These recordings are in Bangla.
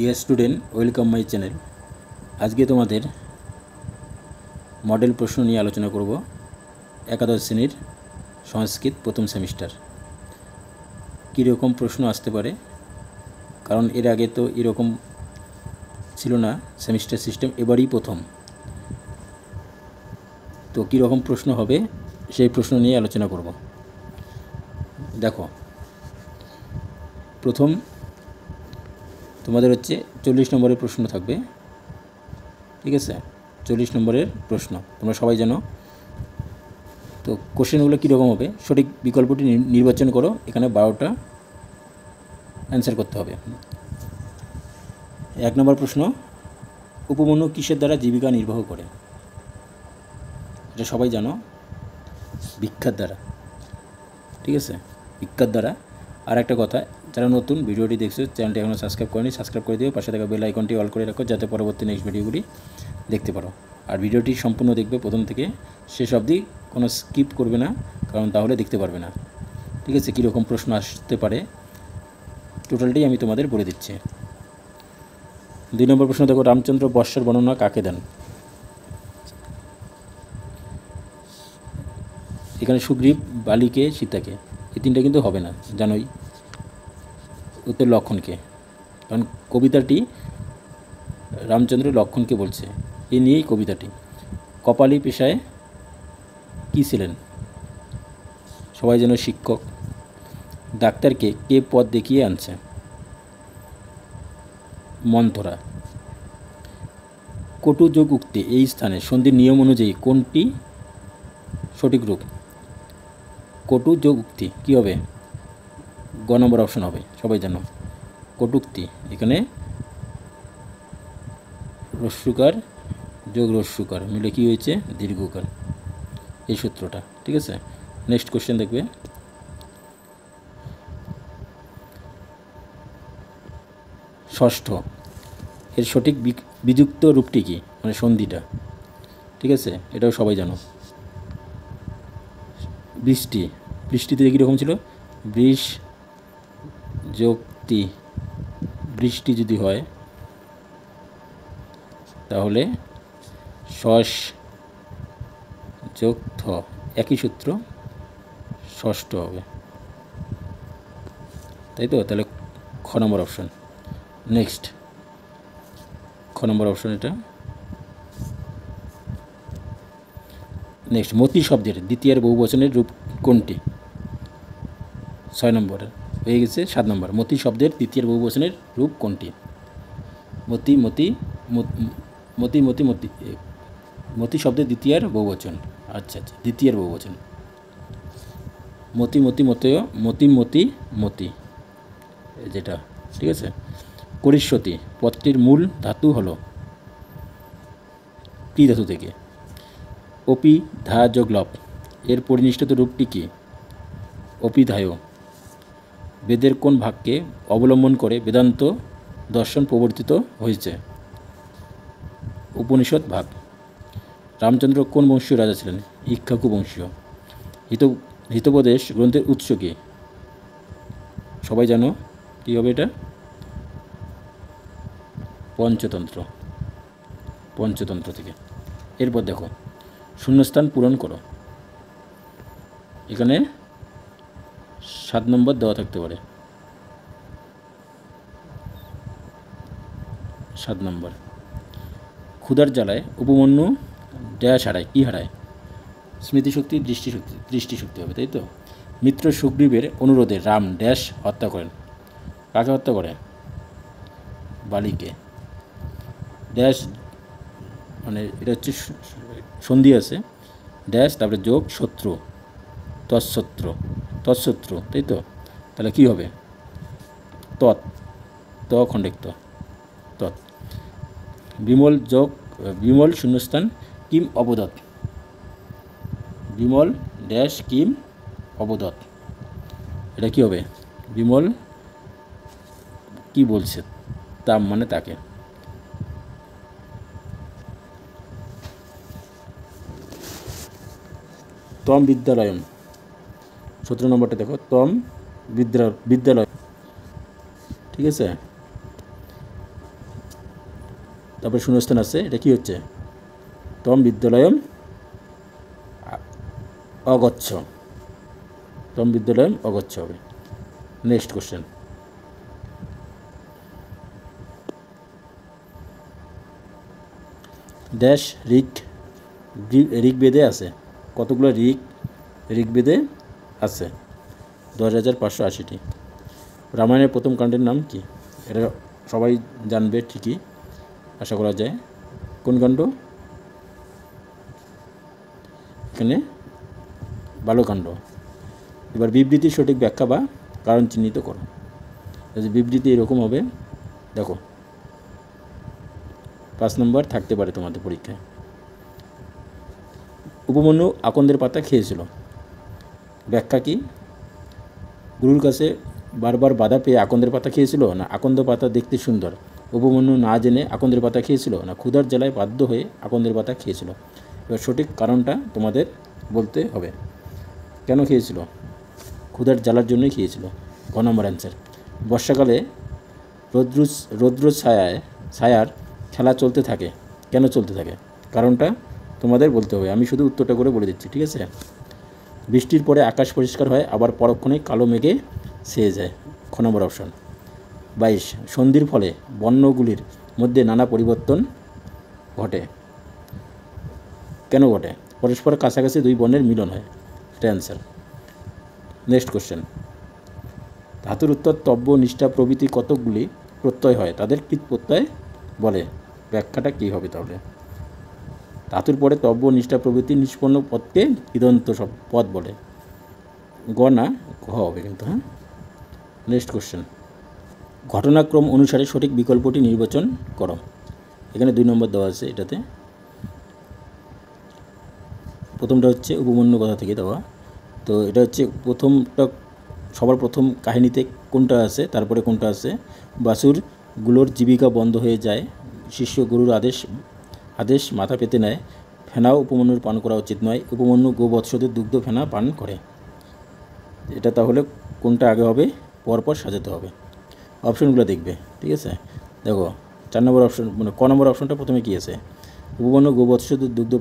Dear student, welcome my channel. আজকে তোমাদের মডেল প্রশ্ন নিয়ে আলোচনা করব। একাদশ শ্রেণীর সংস্কৃত প্রথম সেমিস্টার। কীরকম প্রশ্ন আসতে পারে, কারণ এর আগে তো এরকম ছিল না সেমিস্টার সিস্টেম, এবারই প্রথম। তো কীরকম প্রশ্ন হবে সেই প্রশ্ন নিয়ে আলোচনা করব। দেখো, প্রথম তোমাদের হচ্ছে 40 নম্বরের প্রশ্ন থাকবে, ঠিক আছে? 40 নম্বরের প্রশ্ন তোমরা সবাই জানো। তো কোশ্চেনগুলো কীরকম হবে, সঠিক বিকল্পটি নির্বাচন করো। এখানে 12টা অ্যান্সার করতে হবে। 1 নম্বর প্রশ্ন, উপমন্যু কিসের দ্বারা জীবিকা নির্বাহ করে? এটা সবাই জানো, ভিক্ষার দ্বারা, ঠিক আছে? ভিক্ষার দ্বারা। আর একটা কথা, যারা নতুন ভিডিওটি দেখছো, চ্যানেলটি এখনও সাবস্ক্রাইব করেনি, সাবস্ক্রাইব করে দিও। পাশে থাকা বেল আইকনটি অল করে রাখো, যাতে পরবর্তী নেক্সট ভিডিওগুলি দেখতে পারো। আর ভিডিওটি সম্পূর্ণ দেখবে, প্রথম থেকে শেষ অবধি, কোনো স্কিপ করবে না, কারণ তাহলে দেখতে পারবে না, ঠিক আছে? কীরকম প্রশ্ন আসতে পারে টোটালটাই আমি তোমাদের বলে দিচ্ছি। 2 নম্বর প্রশ্ন দেখো, রামচন্দ্র বর্ষার বর্ণনা কাকে দেন? এখানে সুগ্রীব, বালিকে, সীতাকে, এই তিনটা কিন্তু হবে না, জানোই। উত্তর লক্ষণকে, কারণ কবিতাটি রামচন্দ্র লক্ষণকে বলছে, এ নিয়েই কবিতাটি। কপালী পেশায় কী ছিলেন? সবাই যেন শিক্ষক। ডাক্তারকে কে পথ দেখিয়ে আনছে? মন্থরা। কটু যোগ উক্তি এই স্থানে সন্ধির নিয়ম অনুযায়ী কোনটি সঠিক রূপ? কটু যোগ উক্তি কী হবে? গ নম্বর অপশন হবে, সবাই জানো। কটুক্তি, এখানে রস্যুকার যোগ রস্যুকার মিলে কী হয়েছে? দীর্ঘকার, এই সূত্রটা, ঠিক আছে? নেক্সট কোশ্চেন দেখবে। ষষ্ঠ, এর সঠিক বিযুক্ত রূপটি কী, মানে সন্ধিটা, ঠিক আছে? এটাও সবাই জানো। বৃষ্টি, বৃষ্টিতে কীরকম ছিল? বৃষ যোগতি, বৃষ্টি যদি হয় তাহলে শস যোগ থ, একই সূত্র, ষষ্ঠ হবে, তাই তো? তাহলে খ নম্বর অপশন। নেক্সট, খ নম্বর অপশন এটা। নেক্সট, মতি শব্দের দ্বিতীয় বহুবচনের রূপ কোনটি? 6 নম্বর হয়ে গেছে। 7 নম্বর, মতি শব্দের দ্বিতীয় বহুবচনের রূপ কোনটি? মতি মতি মতি মতি মতি, মতি শব্দের দ্বিতীয় বহুবচন। আচ্ছা, দ্বিতীয় বহুবচন। মতি মতি মতয়, মতি মতি মতি, যেটা, ঠিক আছে? করিষ্যতি পদটির মূল ধাতু হলো কি ধাতু থেকে? অপি ধা যোগ লপ, এর পরিনিষ্ঠিত রূপটি কি? অপিধায়। বেদের কোন ভাগকে অবলম্বন করে বেদান্ত দর্শন প্রবর্তিত হয়েছে? উপনিষদ ভাগ। রামচন্দ্র কোন বংশীয় রাজা ছিলেন? ইক্ষ্বাকু বংশীয়। হিতোপদেশ গ্রন্থের উৎস কি? সবাই জানো, কী হবে এটা? পঞ্চতন্ত্র, পঞ্চতন্ত্র থেকে। এরপর দেখো, শূন্যস্থান পূরণ করো। এখানে 7 নম্বর দেওয়া থাকতে পারে। 7 নম্বর, ক্ষুধার জ্বালায় উপমন্যু ড্যাশ হারায়, কী হারায়? স্মৃতিশক্তি, দৃষ্টিশক্তি, দৃষ্টিশক্তি হবে, তাই তো? মিত্র সুগ্রীবের অনুরোধে রাম ড্যাশ হত্যা করেন, কাকে হত্যা করে? বালিকে। ড্যাশ, মানে এটা হচ্ছে সন্ধি আছে, ড্যাশ তারপরে যোগ শত্রু, তৎশত্রু, তৎশত্রু, তাই তো? তাহলে কী হবে? তৎ, ত খণ্ডিত, তৎ। বিমল যোগ বিমল শূন্যস্থান কিম অবদৎ, বিমল ড্যাশ কিম অবদৎ, এটা কী হবে? বিমল কি বলছে, তাম মানে তাকে। তম বিদ্যালয়ম, 17 নম্বরটা দেখো, তম বিদ্যালয়, ঠিক আছে? তারপরে শূন্যস্থান আছে, এটা কি হচ্ছে? তম বিদ্যালয়ম অগচ্ছ, তম বিদ্যালয়ম অগচ্ছ হবে। নেক্সট কোশ্চেন, ড্যাশ ঋগ্বেদে আছে। কতগুলো ঋগ্বেদে আছে? 10,580টি। রামায়ণের প্রথম কাণ্ডের নাম কি? এটা সবাই জানবে ঠিকই, আশা করা যায়। কোন কাণ্ড? এখানে বালকাণ্ড। এবার বিবৃতির সঠিক ব্যাখ্যা বা কারণ চিহ্নিত করো। বিবৃতি এরকম হবে, দেখো 5 নম্বর থাকতে পারে তোমাদের পরীক্ষায়। উপমন্যু আকন্দের পাতা খেয়েছিল, ব্যাখ্যা কি? গুরুর কাছে বারবার বাধা পেয়ে আকন্দের পাতা খেয়েছিল, না আকন্দ পাতা দেখতে সুন্দর উপমন্যু না জেনে আকন্দের পাতা খেয়েছিল, না ক্ষুধার জ্বালায় বাধ্য হয়ে আকন্দের পাতা খেয়েছিল? এবার সঠিক কারণটা তোমাদের বলতে হবে। কেন খেয়েছিল? ক্ষুধার জ্বালার জন্যই খেয়েছিল, গ নম্বর অ্যান্সার। বর্ষাকালে রৌদ্র ছায়ার খেলা চলতে থাকে, কেন চলতে থাকে? কারণটা তোমাদের বলতে হবে, আমি শুধু উত্তরটা করে বলে দিচ্ছি, ঠিক আছে? বৃষ্টির পরে আকাশ পরিষ্কার হয়, আবার পরক্ষণে কালো মেঘে ছেয়ে যায়, খ নম্বর অপশন। 22, সন্ধির ফলে বর্ণগুলির মধ্যে নানা পরিবর্তন ঘটে, কেন ঘটে? পরস্পর কাছাকাছি দুই বর্ণের মিলন হয়, এটা অ্যান্সার। নেক্সট কোশ্চেন, ধাতুর উত্তর তব্য নিষ্ঠা প্রভৃতি কতকগুলি প্রত্যয় হয়, তাদের কৃত প্রত্যয় বলে, ব্যাখ্যাটা কী হবে তাহলে? ধাতুর পরে তব্য নিষ্ঠা প্রভৃতি নিষ্পন্ন পদকে কৃদন্ত সব পদ বলে, গ না ঘ হবে কিন্তু, হ্যাঁ। নেক্সট কোশ্চেন, ঘটনাক্রম অনুসারে সঠিক বিকল্পটি নির্বাচন করো। এখানে 2 নম্বর দেওয়া আছে, এটাতে প্রথমটা হচ্ছে উপমন্যু কথা থেকে দেওয়া। তো এটা হচ্ছে প্রথমটা, সবার প্রথম কাহিনীতে কোনটা আছে, তারপরে কোনটা আছে? বাছুরগুলোর জীবিকা বন্ধ হয়ে যায়, শিষ্য গুরুর আদেশ মাথা পেতে নেয়, ফেনাও উপমন্যুর পান করা উচিত নয়, উপমন্যু গোবৎসদের দুগ্ধ ফেনা পান করে। এটা তাহলে কোনটা আগে হবে? পরপর সাজাতে হবে, অপশনগুলো দেখবে, ঠিক আছে? দেখো 4 নম্বর অপশন, মানে ক নম্বর অপশনটা প্রথমে কী আছে? উপমন্যু গোবৎসদের দুগ্ধ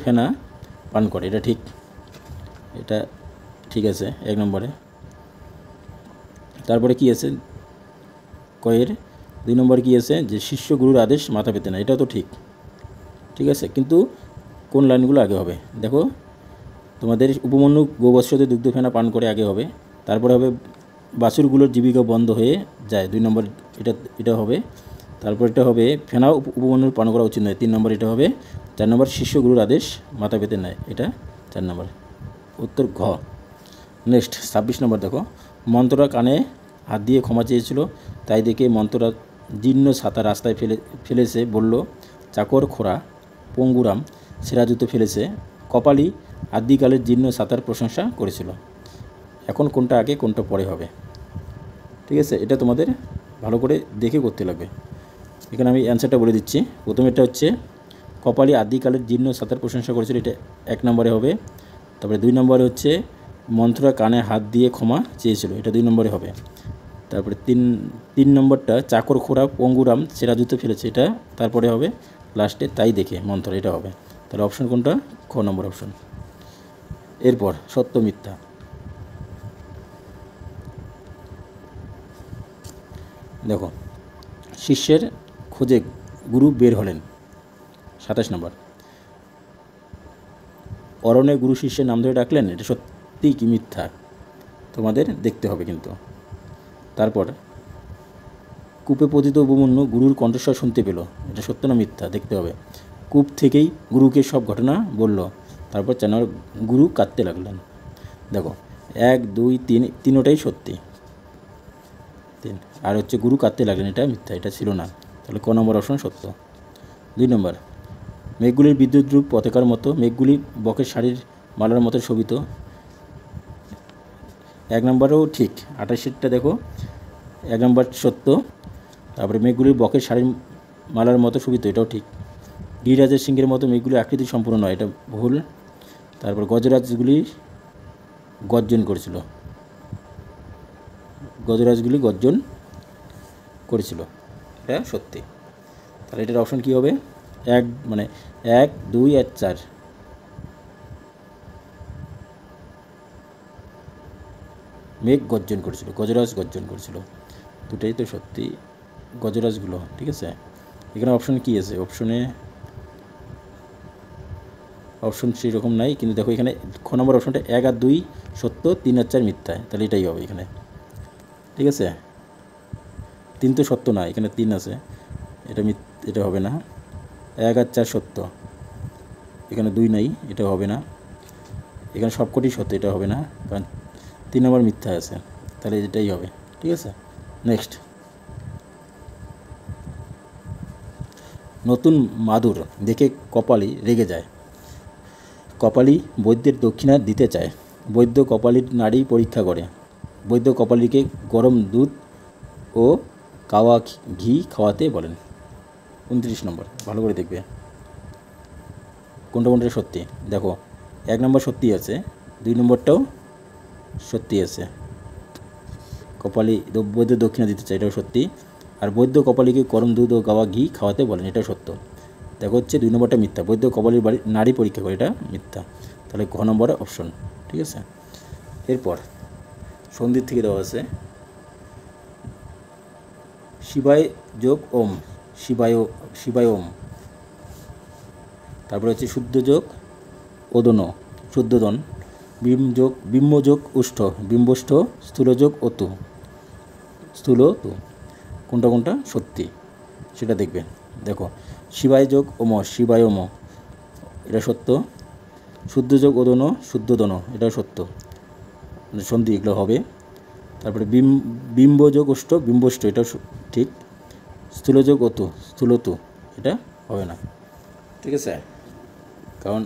ফেনা পান করে, এটা ঠিক, এটা ঠিক আছে 1 নম্বরে। তারপরে কি আছে কয়ের 2 নম্বর কি আছে? যে শিষ্য গুরুর আদেশ মাথা পেতে না, এটাও তো ঠিক, ঠিক আছে। কিন্তু কোন লাইনগুলো আগে হবে? দেখো তোমাদের উপমন্যু গোবৎসদের দুগ্ধ ফেনা পান করে আগে হবে, তারপরে হবে বাছুরগুলোর জীবিকা বন্ধ হয়ে যায়, 2 নম্বর এটা হবে। তারপর এটা হবে ফেনাও উপমন্যুর পান করা উচিত নয়, 3 নম্বর এটা হবে। 4 নম্বর শিষ্য গুরুর আদেশ মাথা পেতে নেয়, এটা 4 নম্বর, উত্তর ঘ। নেক্সট 26 নম্বর দেখো, মন্ত্ররা কানে হাত দিয়ে ক্ষমা চেয়েছিল, তাই দেখে মন্ত্ররা জীর্ণ ছাতা রাস্তায় ফেলেছে, বলল চাকর খোরা পঙ্গুরাম সেরা জুতো ফেলেছে, কপালি আদিকালের জীর্ণ ছাতার প্রশংসা করেছিল। এখন কোনটা আগে কোনটা পরে হবে, ঠিক আছে? এটা তোমাদের ভালো করে দেখে করতে লাগবে। এখানে আমি অ্যান্সারটা বলে দিচ্ছি। প্রথমেরটা হচ্ছে কপালি আদিকালের জীর্ণ ছাতার প্রশংসা করেছিল, এটা 1 নম্বরে হবে। তারপরে 2 নম্বরে হচ্ছে মন্ত্ররা কানে হাত দিয়ে ক্ষমা চেয়েছিল, এটা 2 নম্বরে হবে। তারপরে তিন নম্বরটা চাকর খোরা পঙ্গুরাম সেরা জুতো ফেলেছে, এটা তারপরে হবে লাস্টে, তাই দেখে মন্ত্র, এটা হবে। তাহলে অপশন কোনটা? খ নম্বর অপশন। এরপর সত্য মিথ্যা, দেখো শিষ্যের খোঁজে গুরু বের হলেন, 27 নম্বর। অরণ্যে গুরু শিষ্যের নাম ধরে ডাকলেন, এটা সত্যি কি মিথ্যা তোমাদের দেখতে হবে কিন্তু। তারপর কূপে পতিত উপমন্যু গুরুর কণ্ঠস্বর শুনতে পেল, এটা সত্য না মিথ্যা দেখতে হবে। কূপ থেকেই গুরুকে সব ঘটনা বলল, তারপর 4 নম্বর গুরু কাঁদতে লাগলেন। দেখো 1, 2, 3 তিনোটাই সত্যি, 3 আর হচ্ছে গুরু কাঁদতে লাগলেন, এটা মিথ্যা, এটা ছিল না। তাহলে ক নম্বর অপশন সত্য। 2 নম্বর, মেঘগুলির বিদ্যুৎ রূপ পতাকার মতো, মেঘগুলি বকের শাড়ির মালার মতো শোভিত, 1 নম্বরেও ঠিক। 28টা দেখো 1 নম্বর সত্য। তারপরে মেঘগুলির বকের শাড়ির মালার মতো শোভিত, এটাও ঠিক। গিরিরাজের সিংহের মতো মেঘগুলি আকৃতি সম্পূর্ণ নয়, এটা ভুল। তারপর গজরাজগুলি গর্জন করেছিল, এটা সত্যি। তাহলে এটার অপশন কী হবে? এক মানে 1, 2 আর 4। মেঘ গর্জন করেছিল, গজরাজ গর্জন করেছিল, দুটাই তো সত্যি গজরাজগুলো। ঠিক আছে, এখানে অপশন কী আছে? অপশন সেই রকম নাই, কিন্তু দেখো এখানে খ নম্বর অপশনটা 1 আর 2 সত্য, 3 আর 4 মিথ্যা, তাহলে এটাই হবে এখানে। ঠিক আছে, 3 তো সত্য না, এখানে 3 আছে, এটা হবে না। 1 আর 4 সত্য, এখানে 2 নাই, এটা হবে না। এখানে সবকটি সত্য, এটা হবে না, কারণ 3 নম্বর মিথ্যা আছে, তাহলে এটাই হবে। ঠিক আছে, নেক্সট। নতুন মাদুর দেখে কপালি রেগে যায়। কপালি বৈদ্যের দক্ষিণা দিতে চায়। বৈদ্য কপালির নাড়ি পরীক্ষা করে। বৈদ্য কপালিকে গরম দুধ ও কাওয়া ঘি খাওয়াতে বলেন। 29 নম্বর, ভালো করে দেখবে কোনটা কোনটা সত্যি। দেখো 1 নম্বর সত্যি আছে, 2 নম্বরটাও সত্যি আছে। কপালি বৈদ্য দক্ষিণা দিতে চায়, এটাও সত্যি। আর বৈদ্য কপালিকে গরম দুধ ও গাওয়া ঘি খাওয়াতে বলেন, এটাও সত্য। দেখো হচ্ছে 2 নম্বরটা মিথ্যা, বৈদ্য কপালির নাড়ি পরীক্ষা করে, এটা মিথ্যা, তাহলে ঘ নম্বরে অপশন। ঠিক আছে, এরপর সন্ধির থেকে দেওয়া আছে শিবায় যোগ ওম, শিবায় ওম। তারপরে হচ্ছে শুদ্ধ যোগ ওদন, শুদ্ধোদন। বিম্ব যোগ উষ্ঠ, বিম্বষ্ঠ। স্থূল যোগ অতু, স্থূল তু। কোনটা কোনটা সত্যি সেটা দেখবে। দেখো শিবায় যোগ ওম, শিবায় ওম, এটা সত্য। শুদ্ধ যোগ ওদন, শুদ্ধোদন, এটাও সত্য, সন্ধি এগুলো হবে। তারপরে বিম্ব যোগ উষ্ঠ, বিম্বষ্ঠ, এটাও ঠিক। স্থূল যোগ অতু, স্থূলতু, এটা হবে না। ঠিক আছে, কারণ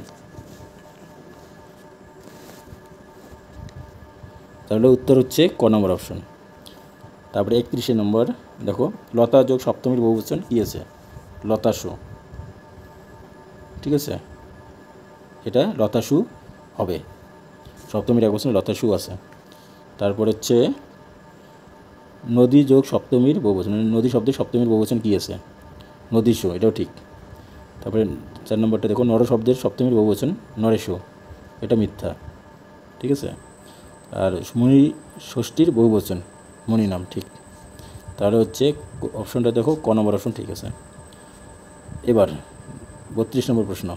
তাহলে উত্তর হচ্ছে ক নম্বর অপশন। তারপরে 31 নম্বর দেখো, লতা যোগ সপ্তমীর বহুবচন কী আছে? লতাশু। ঠিক আছে, এটা লতাশু হবে, সপ্তমীর এক বচন লতাশু আছে। তারপর হচ্ছে নদী যোগ সপ্তমীর বহুবচন, নদী শব্দের সপ্তমীর বহুবচন কী আছে? নদীশু, এটাও ঠিক। তারপরে 4 নম্বরটা দেখো, নর শব্দের সপ্তমীর বহুবচন নরেশু, এটা মিথ্যা। ঠিক আছে, আর মণি ষষ্ঠীর বহুবচন মণি নাম, ঠিক। তাহলে হচ্ছে অপশনটা দেখো, ক নম্বর অপশন ঠিক আছে। এবার 32 নম্বর প্রশ্ন,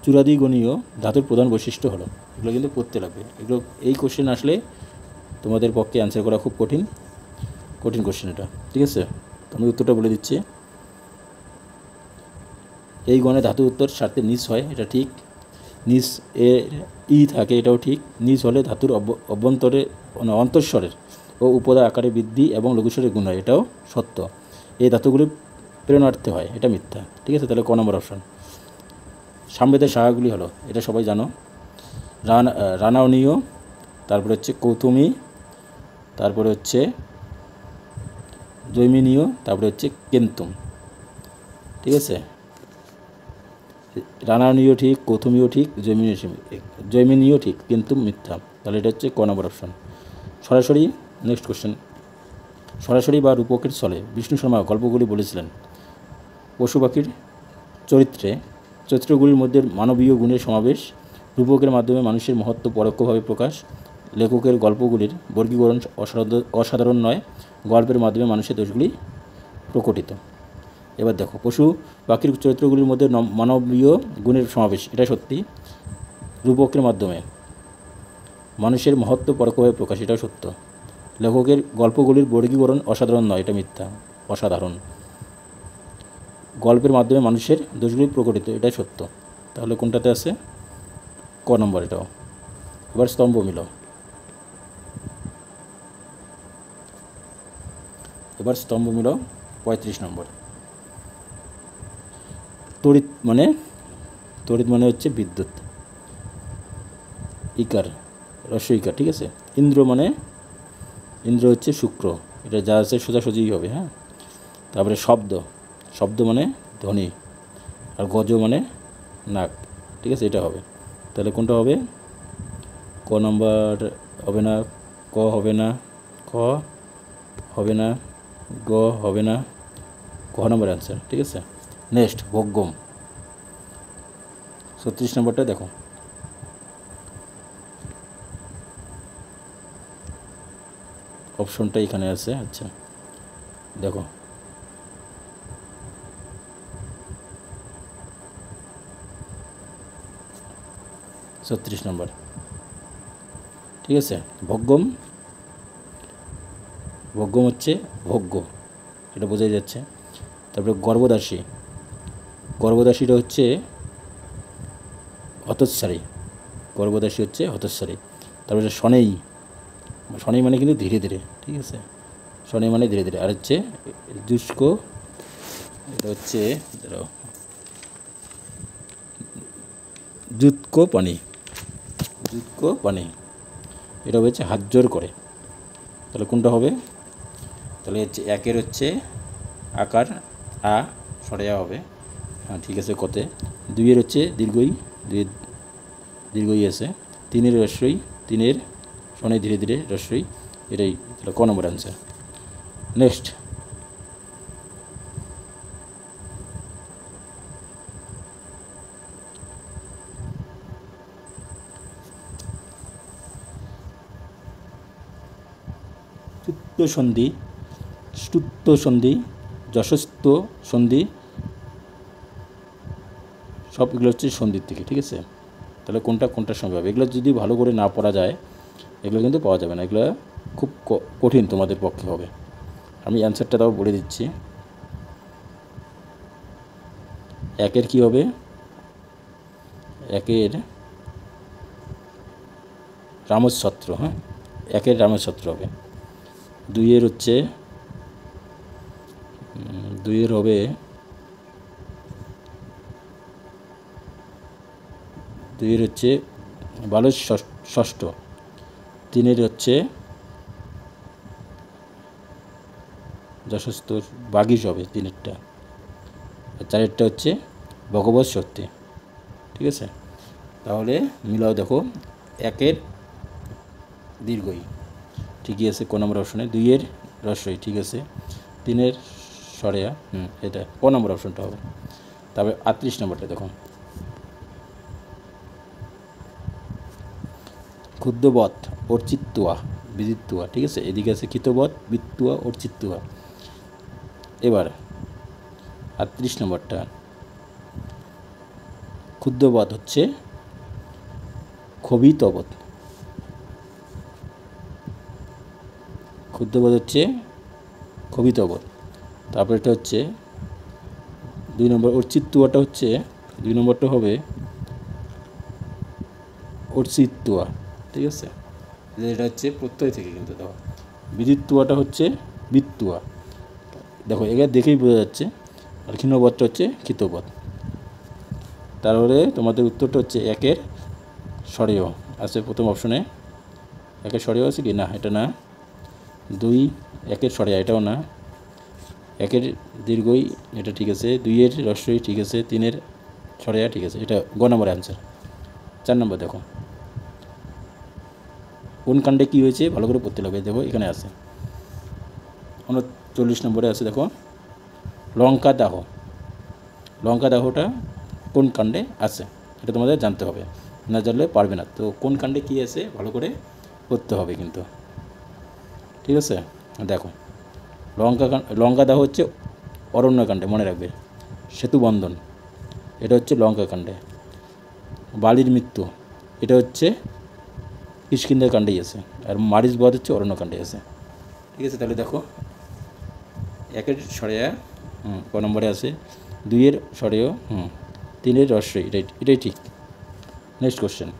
চূড়াদিগণীয় ধাতুর প্রধান বৈশিষ্ট্য হলো। এগুলো কিন্তু পড়তে লাগবে, এগুলো এই কোশ্চেন আসলে তোমাদের পক্ষে অ্যান্সার করা খুব কঠিন কোশ্চেন এটা। ঠিক আছে, আমি উত্তরটা বলে দিচ্ছি। এই গণে ধাতু উত্তর স্বার্থে নিচ হয়, এটা ঠিক। নিচ এ ই থাকে, এটাও ঠিক। নিচ হলে ধাতুর অভ্যন্তরে অন্তঃস্বরের ও উপদা আকারে বৃদ্ধি এবং লঘুস্বরের গুণ হয়, এটাও সত্য। এই ধাতুগুলি প্রেরণার্থে হয়, এটা মিথ্যা। ঠিক আছে, তাহলে ক নম্বর অপশন। সামবেদের শাখাগুলি হলো, এটা সবাই জানো, রানাউনীয়, তারপরে হচ্ছে কৌতুমী, তারপরে হচ্ছে জৈমিনীয়, তারপরে হচ্ছে কেন্তুম। ঠিক আছে, রানাউনীয় ঠিক, কৌতুমীয় ঠিক, জৈমিনীয় ঠিক, কিন্তু মিথ্যা, তাহলে এটা হচ্ছে ক নম্বর অপশন। সরাসরি নেক্সট কোশ্চেন, সরাসরি বা রূপকের ছলে বিষ্ণু শর্মা গল্পগুলি বলেছিলেন। পশু পাখির চরিত্রগুলির মধ্যে মানবীয় গুণের সমাবেশ, রূপকের মাধ্যমে মানুষের মহত্ব পরোক্ষভাবে প্রকাশ, লেখকের গল্পগুলির বর্গীকরণ অসাধারণ নয়, গল্পের মাধ্যমে মানুষের দোষগুলি প্রকটিত। এবার দেখো, পশু পাখির চরিত্রগুলির মধ্যে মানবীয় গুণের সমাবেশ, এটা সত্যি। রূপকের মাধ্যমে মানুষের মহত্ব পরোক্ষভাবে প্রকাশ, এটাও সত্য। লেখকের গল্পগুলির বর্গীকরণ অসাধারণ নয়, এটা মিথ্যা, অসাধারণ। গল্পের মাধ্যমে মানুষের দোষগুলি প্রকটিত, এটাই সত্য। তাহলে কোনটাতে আছে? ক নম্বর এটাও। এবার স্তম্ভ মিল, এবার স্তম্ভ মিল 35 নম্বর। তড়িৎ মানে হচ্ছে বিদ্যুৎ, ইকার, রস্য ইকার। ঠিক আছে, ইন্দ্র হচ্ছে শুক্র, এটা যা আছে সোজাসুজিই হবে। হ্যাঁ, তারপরে শব্দ মানে ধ্বনি, আর গজ মানে নাক। ঠিক আছে, এটা হবে। তাহলে কোনটা হবে? ক নম্বর হবে না, ক হবে না, খ হবে না, গ হবে না, ক নম্বর অ্যান্সার। ঠিক আছে, নেক্সট ভোগ্যম। 36 নম্বরটা দেখো, অপশনটা এখানে আছে। আচ্ছা দেখো, ছত্রিশ নম্বর। ঠিক আছে, ভোগ্যম, ভোগ্যম হচ্ছে ভোগ্য, এটা বোঝাই যাচ্ছে। তারপরে গর্ভদাসী, গর্ভদাসীটা হচ্ছে হতচ্ছারী, গর্ভদাসী হচ্ছে হতচ্ছারী। তারপরে শনেই, শনেই মানে কিন্তু ধীরে ধীরে। ঠিক আছে, শনেই মানে ধীরে ধীরে। আর হচ্ছে দুষ্ক, এটা হচ্ছে জুৎক পানি, জুৎক পানি, এটা হচ্ছে হাত জোর করে। তাহলে কোনটা হবে? তাহলে হচ্ছে একের হচ্ছে আকার আ সরেয়া হবে, হ্যাঁ ঠিক আছে কতে। দুইয়ের হচ্ছে দীর্ঘই, দুইয়ের দীর্ঘই আছে। তিনের রস্যই, তিনের শনে ধীরে ধীরে রস্যই, এটাই তাহলে ক নম্বর অ্যান্সার। নেক্সট ষ্টুত্ব সন্ধি, ষ্টুত্ব সন্ধি, যশস্ত সন্ধি, সব এগুলো হচ্ছে সন্ধির থেকে। ঠিক আছে, তাহলে কোনটা কোনটার সঙ্গে হবে? এগুলো যদি ভালো করে না পড়া যায় এগুলো কিন্তু পাওয়া যাবে না, এগুলো খুব কঠিন তোমাদের পক্ষে হবে। আমি অ্যান্সারটা তাও বলে দিচ্ছি। একের কি হবে? একের রামছত্র, হ্যাঁ একের রামছত্র হবে। দুইয়ের হচ্ছে, দুইয়ের হবে দুইয়ের হচ্ছে বালুর ষষ্ঠ। তিনের হচ্ছে যশস্ত বাগিশ হবে তিনেরটা। আর চারেরটা হচ্ছে ভগবত সত্যি। ঠিক আছে, তাহলে মিলাও দেখো, একের দীর্ঘই ঠিকই আছে ক নম্বর অপশনে, দুইয়ের রস্যই ঠিক আছে, তিনের সরেয়া, এটা ক নম্বর অপশনটা হবে। তারপরে 38 নম্বরটা দেখো, ক্ষুদ্রবৎ অর্চিত্তুয়া বিদিত্তুয়া। ঠিক আছে, এদিকে আছে ক্ষিতবৎ বিত্তুয়া অর্চিত্তুয়া। এবার 38 নম্বরটা, ক্ষুদ্রবৎ হচ্ছে ক্ষোভিতবৎ, ক্ষুদ্রবৎ হচ্ছে ক্ষোভিতবৎ। তারপরে এটা হচ্ছে 2 নম্বর অর্চিত্তুয়াটা হচ্ছে, 2 নম্বরটা হবে অর্চিত্তুয়া। ঠিক আছে, এটা হচ্ছে প্রত্যয় থেকে কিন্তু দেওয়া। বিদিত্তুয়াটা হচ্ছে বিত্তুয়া। দেখো এগুলো দেখেই বোঝা যাচ্ছে। আর ক্ষীণবৎটা হচ্ছে ক্ষিতবৎ। তারপরে তোমাদের উত্তরটা হচ্ছে একের সরেয় আছে প্রথম অপশনে। একের সরেয় আছে কি না? এটা না। দুই একের সরেয়া, এটাও না। একের দীর্ঘই, এটা ঠিক আছে। দুইয়ের রস্যই ঠিক আছে। তিনের সরেয়া ঠিক আছে, এটা গ নম্বর অ্যান্সার। 4 নম্বর দেখো, কোন কাণ্ডে কী হয়েছে ভালো করে পড়তে লাগবে। দেখো এখানে আছে 39 নম্বরে আছে, দেখো লঙ্কা দাহ। লঙ্কা দাহটা কোন কাণ্ডে আছে এটা তোমাদের জানতে হবে, না জানলে পারবে না। তো কোন কাণ্ডে কী আছে ভালো করে পড়তে হবে কিন্তু। ঠিক আছে, দেখো লঙ্কা দাহ হচ্ছে অরণ্যকাণ্ডে, মনে রাখবে। সেতু বন্ধন, এটা হচ্ছে লঙ্কাকাণ্ডে। বালির মৃত্যু, এটা হচ্ছে কিষ্কিন্ধার কাণ্ডেই আছে। আর মারিচ বধ হচ্ছে অরণ্যকাণ্ডে আছে। ঠিক আছে, তাহলে দেখো একের সরেয়া ক নম্বরে আছে, দুইয়ের সরেয়, তিনের রস্যই, এটাই ঠিক। নেক্সট কোশ্চেন,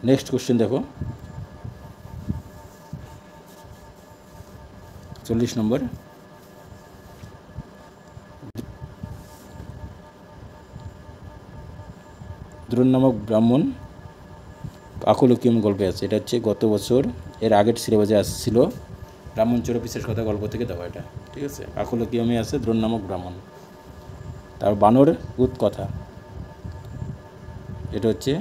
নেক্সট কোশ্চেন দেখো 40 নম্বর। দ্রোণ নামক ব্রাহ্মণ আকুলকিয়ম গল্পে আছে, এটা হচ্ছে গত বছর এর আগের সিলেবাসে আসছিল, ব্রাহ্মণ চোর পিসের কথা গল্প থেকে দেওয়া এটা। ঠিক আছে, আকুলকিয়মে আছে দ্রোণ নামক ব্রাহ্মণ। তার বানর উৎ কথা, এটা হচ্ছে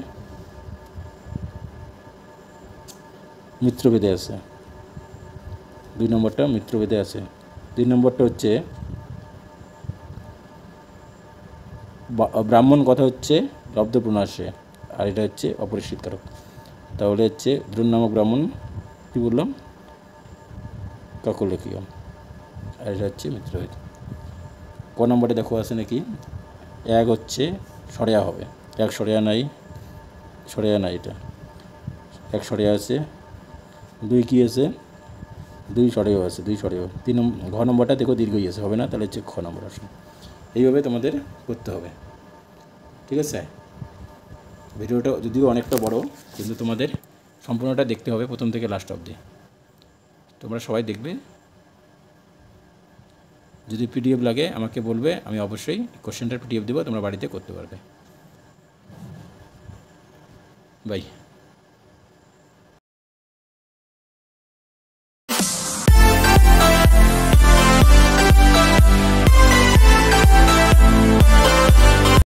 মিত্রভেদে আছে। 2 নম্বরটা মিত্রভেদে আছে। 3 নম্বরটা হচ্ছে ব্রাহ্মণ কথা হচ্ছে লব্ধপূর্ণ আসে, আর এটা হচ্ছে অপরিষ্কৃতকারক। তাহলে হচ্ছে দ্রুণ নামক ব্রাহ্মণ কী বললাম, কাকলকীয়, আর এটা হচ্ছে মিত্রভেদ। ক নম্বরে দেখো আছে নাকি, 1 হচ্ছে সরেয়া হবে, 1 সরেয়া নাই, সরেয়া নাই, এটা 1 সরেয়া আছে। 2 কি আছে, 2 সরেও আছে, 2 সরেও। 3 ঘ নম্বরটা দেখো দীর্ঘই আছে, হবে না, তাহলে হচ্ছে খ নম্বর আসবে। এইভাবে তোমাদের করতে হবে, ঠিক আছে। ভিডিওটা যদিও অনেকটা বড়, কিন্তু তোমাদের সম্পূর্ণটা দেখতে হবে প্রথম থেকে লাস্ট অবধি। তোমরা সবাই দেখবে। যদি পিডিএফ লাগে আমাকে বলবে, আমি অবশ্যই কোশ্চেনটার পিডিএফ দেবো, তোমরা বাড়িতে করতে পারবে। বাই।